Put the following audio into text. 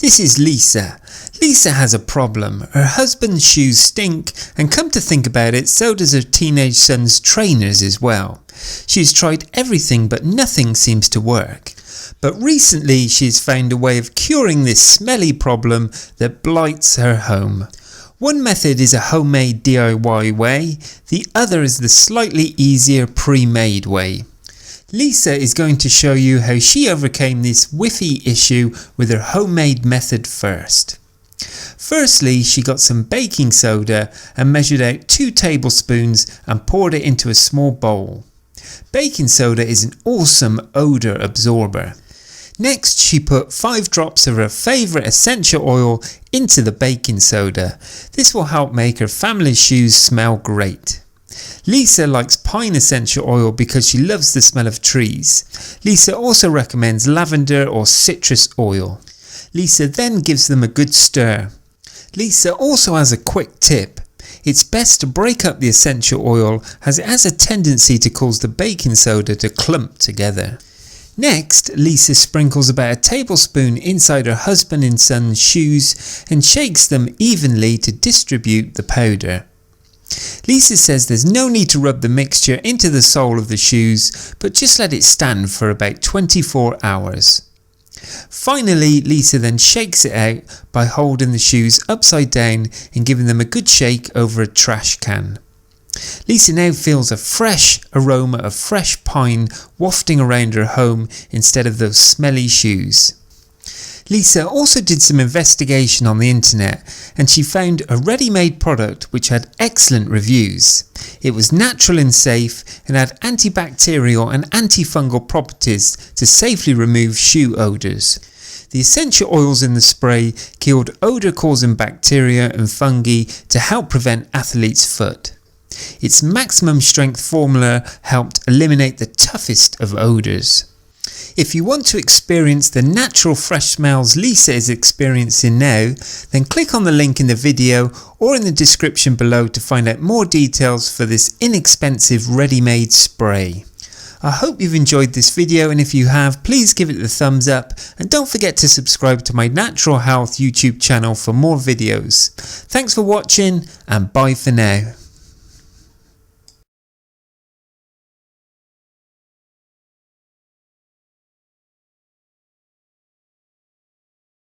This is Lisa. Lisa has a problem. Her husband's shoes stink, and come to think about it, so does her teenage son's trainers as well. She's tried everything but nothing seems to work. But recently she's found a way of curing this smelly problem that blights her home. One method is a homemade DIY way, the other is the slightly easier pre-made way. Lisa is going to show you how she overcame this WIFFY issue with her homemade method first. Firstly, she got some baking soda and measured out 2 tablespoons and poured it into a small bowl. Baking soda is an awesome odour absorber. Next, she put 5 drops of her favourite essential oil into the baking soda. This will help make her family's shoes smell great. Lisa likes pine essential oil because she loves the smell of trees. Lisa also recommends lavender or citrus oil. Lisa then gives them a good stir. Lisa also has a quick tip. It's best to break up the essential oil as it has a tendency to cause the baking soda to clump together. Next, Lisa sprinkles about a tablespoon inside her husband and son's shoes and shakes them evenly to distribute the powder. Lisa says there's no need to rub the mixture into the sole of the shoes, but just let it stand for about 24 hours. Finally, Lisa then shakes it out by holding the shoes upside down and giving them a good shake over a trash can. Lisa now feels a fresh aroma of fresh pine wafting around her home instead of those smelly shoes. Lisa also did some investigation on the internet and she found a ready-made product which had excellent reviews. It was natural and safe and had antibacterial and antifungal properties to safely remove shoe odours. The essential oils in the spray killed odour-causing bacteria and fungi to help prevent athlete's foot. Its maximum strength formula helped eliminate the toughest of odours. If you want to experience the natural fresh smells Lisa is experiencing now, then click on the link in the video or in the description below to find out more details for this inexpensive ready-made spray. I hope you've enjoyed this video, and if you have, please give it the thumbs up and don't forget to subscribe to my Natural Health YouTube channel for more videos. Thanks for watching and bye for now.